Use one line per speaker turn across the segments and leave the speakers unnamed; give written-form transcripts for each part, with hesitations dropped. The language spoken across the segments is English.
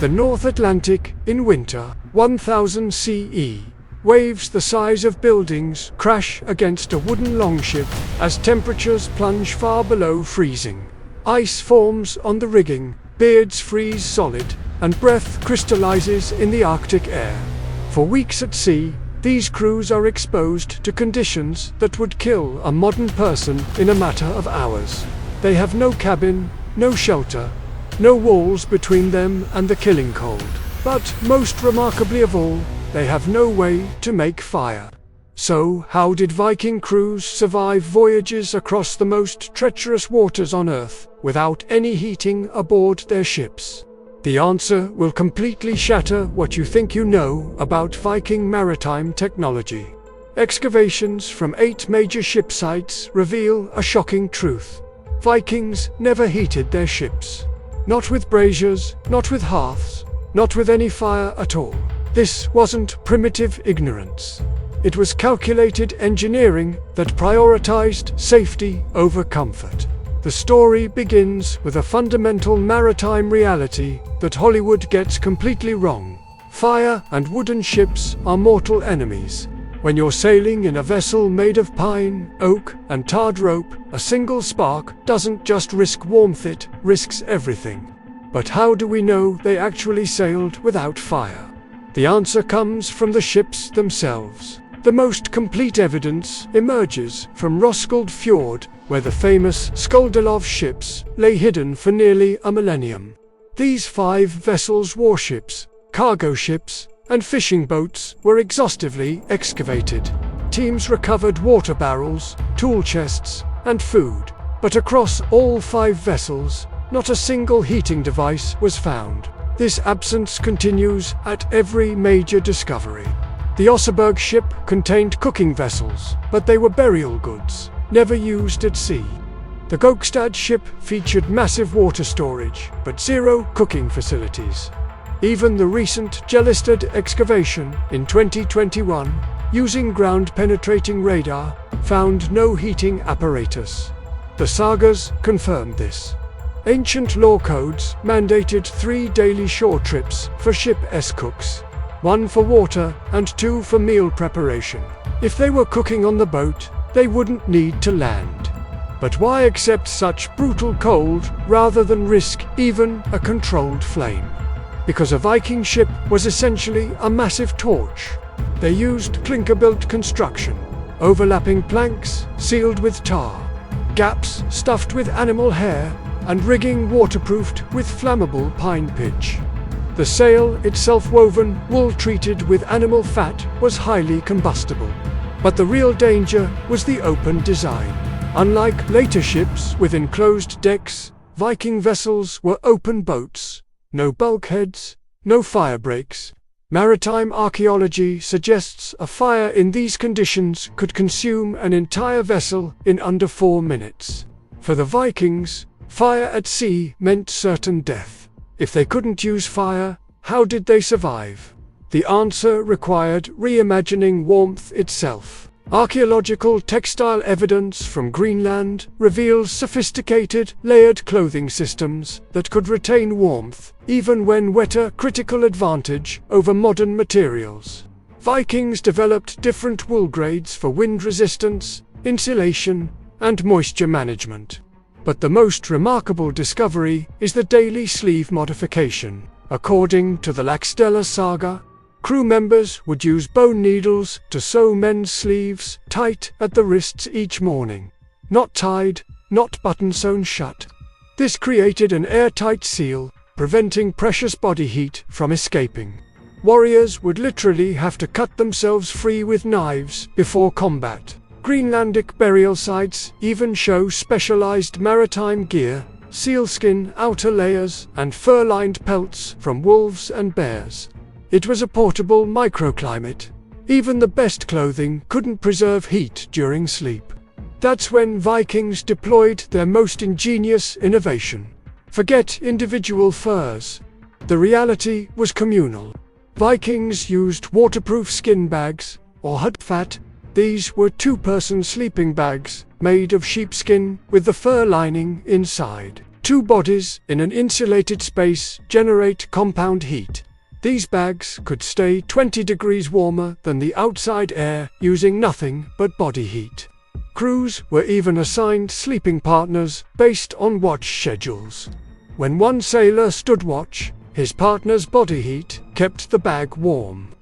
The North Atlantic, in winter, 1000 CE. Waves the size of buildings crash against a wooden longship as temperatures plunge far below freezing. Ice forms on the rigging, beards freeze solid, and breath crystallizes in the Arctic air. For weeks at sea, these crews are exposed to conditions that would kill a modern person in a matter of hours. They have no cabin, no shelter, no walls between them and the killing cold. But most remarkably of all, they have no way to make fire. So, how did Viking crews survive voyages across the most treacherous waters on Earth without any heating aboard their ships? The answer will completely shatter what you think you know about Viking maritime technology. Excavations from 8 major ship sites reveal a shocking truth. Vikings never heated their ships. Not with braziers, not with hearths, not with any fire at all. This wasn't primitive ignorance. It was calculated engineering that prioritized safety over comfort. The story begins with a fundamental maritime reality that Hollywood gets completely wrong. Fire and wooden ships are mortal enemies. When you're sailing in a vessel made of pine, oak, and tarred rope, a single spark doesn't just risk warmth, it risks everything. But how do we know they actually sailed without fire? The answer comes from the ships themselves. The most complete evidence emerges from Roskilde Fjord, where the famous Skuldelov ships lay hidden for nearly a millennium. These 5 vessels, warships, cargo ships, and fishing boats were exhaustively excavated. Teams recovered water barrels, tool chests, and food. But across all 5 vessels, not a single heating device was found. This absence continues at every major discovery. The Oseberg ship contained cooking vessels, but they were burial goods, never used at sea. The Gokstad ship featured massive water storage, but 0 cooking facilities. Even the recent Jellistad excavation in 2021, using ground-penetrating radar, found no heating apparatus. The sagas confirmed this. Ancient law codes mandated 3 daily shore trips for ship cooks, 1 for water and 2 for meal preparation. If they were cooking on the boat, they wouldn't need to land. But why accept such brutal cold rather than risk even a controlled flame? Because a Viking ship was essentially a massive torch. They used clinker-built construction, overlapping planks sealed with tar, gaps stuffed with animal hair, and rigging waterproofed with flammable pine pitch. The sail itself, woven wool treated with animal fat, was highly combustible. But the real danger was the open design. Unlike later ships with enclosed decks, Viking vessels were open boats. No bulkheads, no fire breaks. Maritime archaeology suggests a fire in these conditions could consume an entire vessel in under 4 minutes. For the Vikings, fire at sea meant certain death. If they couldn't use fire, how did they survive? The answer required reimagining warmth itself. Archaeological textile evidence from Greenland reveals sophisticated, layered clothing systems that could retain warmth, even when wetter, critical advantage over modern materials. Vikings developed different wool grades for wind resistance, insulation, and moisture management. But the most remarkable discovery is the daily sleeve modification. According to the Laxdella saga, crew members would use bone needles to sew men's sleeves tight at the wrists each morning. Not tied, not button-sewn shut. This created an airtight seal, preventing precious body heat from escaping. Warriors would literally have to cut themselves free with knives before combat. Greenlandic burial sites even show specialized maritime gear, sealskin outer layers, and fur-lined pelts from wolves and bears. It was a portable microclimate. Even the best clothing couldn't preserve heat during sleep. That's when Vikings deployed their most ingenious innovation. Forget individual furs. The reality was communal. Vikings used waterproof skin bags, or hudfat. These were 2-person sleeping bags, made of sheepskin with the fur lining inside. Two bodies in an insulated space generate compound heat. These bags could stay 20 degrees warmer than the outside air using nothing but body heat. Crews were even assigned sleeping partners based on watch schedules. When one sailor stood watch, his partner's body heat kept the bag warm.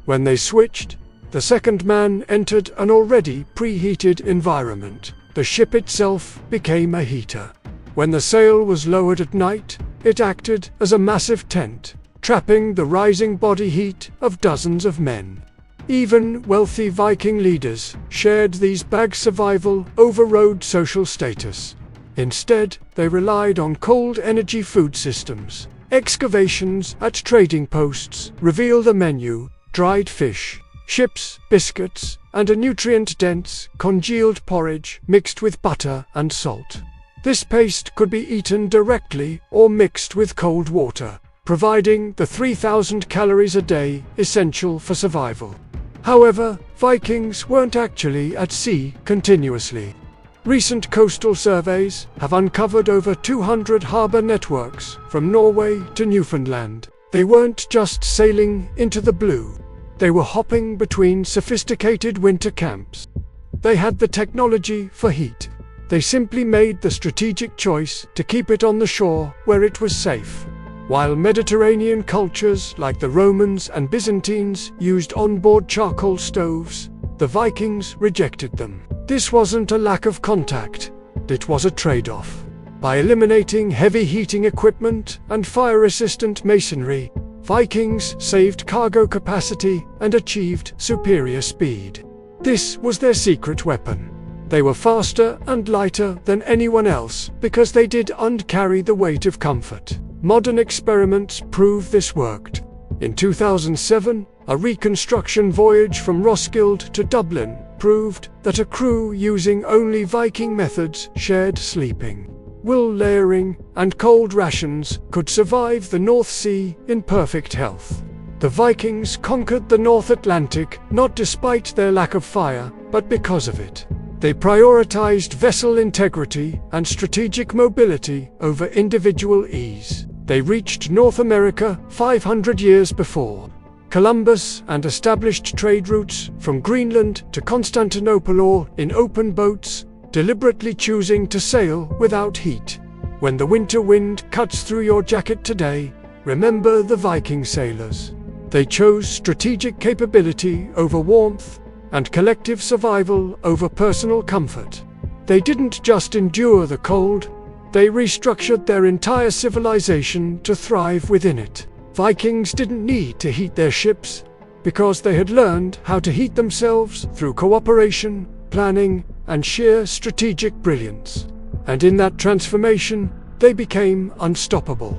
When they switched, the second man entered an already preheated environment. The ship itself became a heater. When the sail was lowered at night, it acted as a massive tent, trapping the rising body heat of dozens of men. Even wealthy Viking leaders shared these bags' survival overrode social status. Instead, they relied on cold energy food systems. Excavations at trading posts reveal the menu: dried fish, chips, biscuits, and a nutrient-dense, congealed porridge mixed with butter and salt. This paste could be eaten directly or mixed with cold water, providing the 3,000 calories a day essential for survival. However, Vikings weren't actually at sea continuously. Recent coastal surveys have uncovered over 200 harbor networks from Norway to Newfoundland. They weren't just sailing into the blue. They were hopping between sophisticated winter camps. They had the technology for heat. They simply made the strategic choice to keep it on the shore where it was safe. While Mediterranean cultures like the Romans and Byzantines used onboard charcoal stoves, the Vikings rejected them. This wasn't a lack of contact, it was a trade-off. By eliminating heavy heating equipment and fire-resistant masonry, Vikings saved cargo capacity and achieved superior speed. This was their secret weapon. They were faster and lighter than anyone else because they didn't carry the weight of comfort. Modern experiments prove this worked. In 2007, a reconstruction voyage from Roskilde to Dublin proved that a crew using only Viking methods, shared sleeping, wool layering, and cold rations could survive the North Sea in perfect health. The Vikings conquered the North Atlantic not despite their lack of fire, but because of it. They prioritized vessel integrity and strategic mobility over individual ease. They reached North America 500 years before Columbus and established trade routes from Greenland to Constantinople or in open boats, deliberately choosing to sail without heat. When the winter wind cuts through your jacket today, remember the Viking sailors. They chose strategic capability over warmth and collective survival over personal comfort. They didn't just endure the cold, they restructured their entire civilization to thrive within it. Vikings didn't need to heat their ships because they had learned how to heat themselves through cooperation, planning, and sheer strategic brilliance. And in that transformation, they became unstoppable.